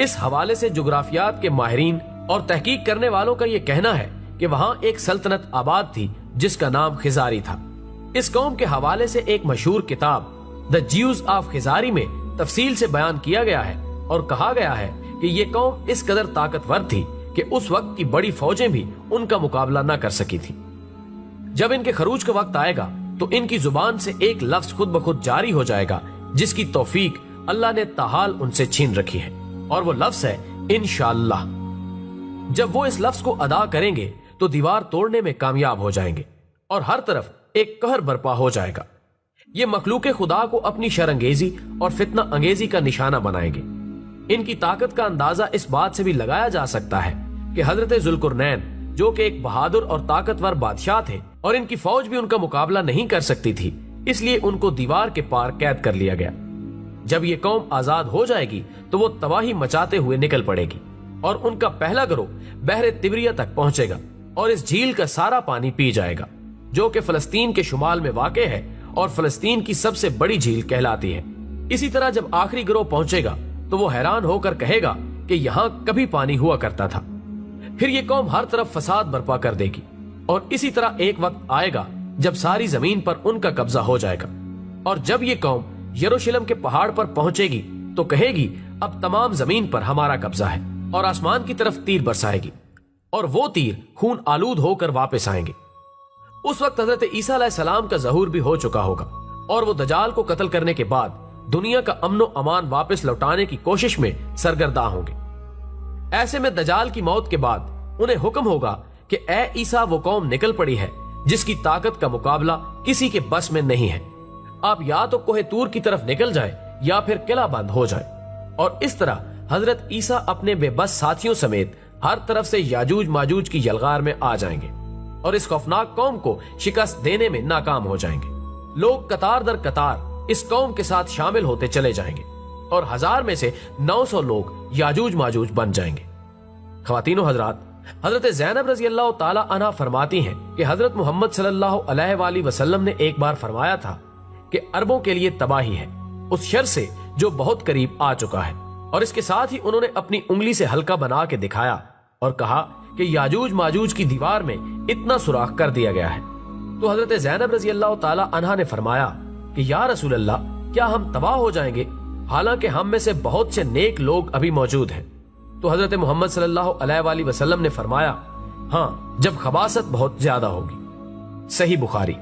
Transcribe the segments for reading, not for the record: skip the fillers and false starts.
اس حوالے سے جغرافیات کے ماہرین اور تحقیق کرنے والوں کا یہ کہنا ہے کہ وہاں ایک سلطنت آباد تھی جس کا نام خزاری تھا۔ اس قوم کے حوالے سے ایک مشہور کتاب دا جیوز آف خزاری میں تفصیل سے بیان کیا گیا ہے اور کہا گیا ہے کہ یہ قوم اس قدر طاقتور تھی کہ اس وقت کی بڑی فوجیں بھی ان کا مقابلہ نہ کر سکی تھی۔ جب ان کے خروج کا وقت آئے گا تو ان کی زبان سے ایک لفظ خود بخود جاری ہو جائے گا جس کی توفیق اللہ نے تاحال ان سے چھین رکھی ہے، اور وہ لفظ ہے انشاءاللہ۔ جب وہ اس لفظ کو ادا کریں گے تو دیوار توڑنے میں کامیاب ہو جائیں گے اور ہر طرف ایک قہر برپا ہو جائے گا۔ یہ مخلوق خدا کو اپنی شر انگیزی اور فتنہ انگیزی کا نشانہ بنائیں گے۔ ان کی طاقت کا اندازہ اس بات سے بھی لگایا جا سکتا ہے کہ حضرت ذوالقرنین جو کہ ایک بہادر اور طاقتور بادشاہ تھے اور ان کی فوج بھی ان کا مقابلہ نہیں کر سکتی تھی، اس لیے ان کو دیوار کے پار قید کر لیا گیا۔ جب یہ قوم آزاد ہو جائے گی تو وہ تباہی مچاتے ہوئے نکل پڑے گی اور ان کا پہلا گروہ بحر تبریہ تک پہنچے گا اور اس جھیل کا سارا پانی پی جائے گا جو کہ فلسطین کے شمال میں واقع ہے اور فلسطین کی سب سے بڑی جھیل کہلاتی ہے۔ اسی طرح جب آخری گروہ پہنچے گا تو وہ حیران ہو کر کہے گا کہ یہاں کبھی پانی ہوا کرتا تھا۔ پھر یہ قوم ہر طرف فساد برپا کر دے گی اور اسی طرح ایک وقت آئے گا جب ساری زمین پر ان کا قبضہ ہو جائے گا، اور جب یہ قوم یروشلم کے پہاڑ پر پہنچے گی تو کہے گی اب تمام زمین پر ہمارا قبضہ ہے، اور آسمان کی طرف تیر برسائے گی اور وہ تیر خون آلود ہو کر واپس آئیں گے۔ اس وقت حضرت عیسیٰ علیہ السلام کا ظہور بھی ہو چکا ہوگا اور وہ دجال کو قتل کرنے کے بعد دنیا کا امن و امان واپس لوٹانے کی کوشش میں سرگرداں ہوں گے۔ ایسے میں دجال کی موت کے بعد انہیں حکم ہوگا کہ اے عیسیٰ، وہ قوم نکل پڑی ہے جس کی طاقت کا مقابلہ کسی کے بس میں نہیں ہے۔ آپ یا تو کوہ طور کی طرف نکل جائیں یا پھر قلعہ بند ہو جائے، اور اس طرح حضرت عیسیٰ اپنے بے بس ساتھیوں سمیت ہر طرف سے یاجوج ماجوج کی یلغار میں آ جائیں گے اور اس خوفناک قوم کو شکست دینے میں ناکام ہو جائیں گے۔ لوگ قطار در قطار اس قوم کے ساتھ شامل ہوتے چلے جائیں گے اور 1000 میں سے 900 لوگ یاجوج ماجوج بن جائیں گے۔ خواتین و حضرات، حضرت زینب رضی اللہ تعالی عنہ فرماتی ہیں کہ حضرت محمد صلی اللہ علیہ وآلہ وسلم نے ایک بار فرمایا تھا کہ عربوں کے لیے تباہی ہے اس شر سے جو بہت قریب آ چکا ہے، اور اس کے ساتھ ہی انہوں نے اپنی انگلی سے حلقہ بنا کے دکھایا اور کہا کہ یاجوج ماجوج کی دیوار میں اتنا سوراخ کر دیا گیا ہے۔ تو حضرت زینب رضی اللہ تعالی عنہ نے فرمایا کہ یا رسول اللہ، کیا ہم تباہ ہو جائیں گے حالانکہ ہم میں سے بہت سے نیک لوگ ابھی موجود ہیں؟ تو حضرت محمد صلی اللہ علیہ وآلہ وسلم نے فرمایا ہاں، جب خباثت بہت زیادہ ہوگی۔ صحیح بخاری۔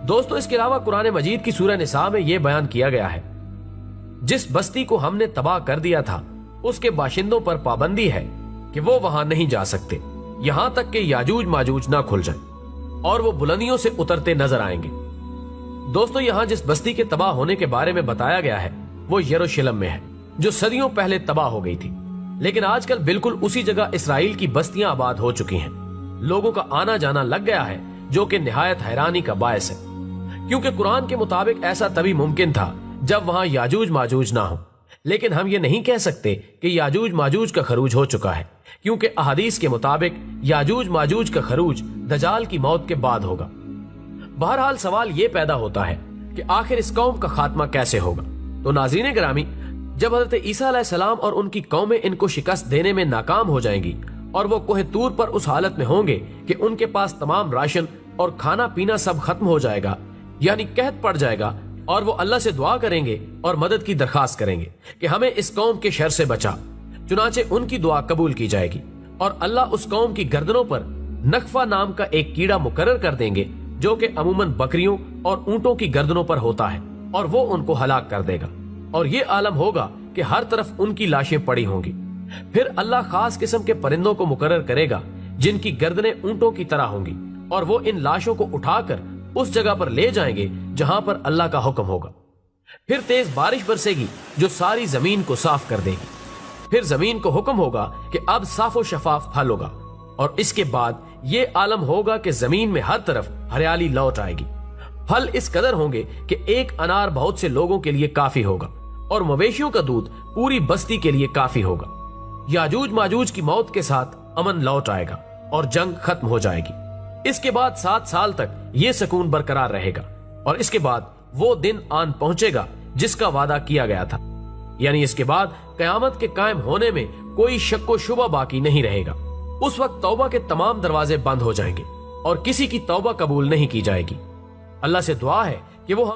دوستو، اس کے علاوہ قرآن مجید کی سورہ نساء میں یہ بیان کیا گیا ہے جس بستی کو ہم نے تباہ کر دیا تھا اس کے باشندوں پر پابندی ہے کہ وہ وہاں نہیں جا سکتے یہاں تک کہ یاجوج ماجوج نہ کھل جائیں اور وہ بلندیوں سے اترتے نظر آئیں گے۔ دوستو، یہاں جس بستی کے تباہ ہونے کے بارے میں بتایا گیا ہے وہ یروشلم میں ہے جو صدیوں پہلے تباہ ہو گئی تھی، لیکن آج کل بالکل اسی جگہ اسرائیل کی بستیاں آباد ہو چکی ہیں۔ لوگوں کا آنا جانا لگ گیا ہے جو کہ نہایت حیرانی کا باعث ہے، کیونکہ قرآن کے مطابق ایسا تبھی ممکن تھا جب وہاں یاجوج ماجوج نہ ہو، لیکن ہم یہ نہیں کہہ سکتے کہ یاجوج ماجوج کا خروج ہو چکا ہے، کیونکہ احادیث کے مطابق یاجوج ماجوج کا خروج دجال کی موت کے بعد ہوگا۔ بہرحال سوال یہ پیدا ہوتا ہے کہ آخر اس قوم کا خاتمہ کیسے ہوگا؟ تو ناظرین گرامی، جب حضرت عیسیٰ علیہ السلام اور ان کی قومیں ان کو شکست دینے میں ناکام ہو جائیں گی اور وہ کوہ طور پر اس حالت میں ہوں گے کہ ان کے پاس تمام راشن اور کھانا پینا سب ختم ہو جائے گا، یعنی قحط پڑ جائے گا، اور وہ اللہ سے دعا کریں گے اور مدد کی درخواست کریں گے کہ ہمیں اس قوم کے شر سے بچا، چنانچہ ان کی دعا قبول کی جائے گی اور اللہ اس قوم کی گردنوں پر نخفہ نام کا ایک کیڑا مقرر کر دیں گے جو کہ عموماً بکریوں اور اونٹوں کی گردنوں پر ہوتا ہے، اور وہ ان کو ہلاک کر دے گا، اور یہ عالم ہوگا کہ ہر طرف ان کی لاشیں پڑی ہوں گی۔ پھر اللہ خاص قسم کے پرندوں کو مقرر کرے گا جن کی گردنیں اونٹوں کی طرح ہوں گی، اور وہ ان لاشوں کو اٹھا کر اس جگہ پر لے جائیں گے جہاں پر اللہ کا حکم ہوگا۔ پھر تیز بارش برسے گی جو ساری زمین کو صاف کر دے گی۔ پھر زمین کو حکم ہوگا کہ اب صاف و شفاف پھل ہوگا، اور اس کے بعد یہ عالم ہوگا کہ زمین میں ہر طرف ہریالی لوٹ آئے گی۔ پھل اس قدر ہوں گے کہ ایک انار بہت سے لوگوں کے لیے کافی ہوگا، اور مویشیوں کا دودھ پوری بستی کے لیے کافی ہوگا۔ یاجوج ماجوج کی موت کے ساتھ امن لوٹ آئے گا اور جنگ ختم ہو جائے گی۔ اس کے بعد 7 سال تک یہ سکون برقرار رہے گا، اور اس کے بعد وہ دن آن پہنچے گا جس کا وعدہ کیا گیا تھا۔ یعنی اس کے بعد قیامت کے قائم ہونے میں کوئی شک و شبہ باقی نہیں رہے گا۔ اس وقت توبہ کے تمام دروازے بند ہو جائیں گے اور کسی کی توبہ قبول نہیں کی جائے گی۔ اللہ سے دعا ہے کہ وہ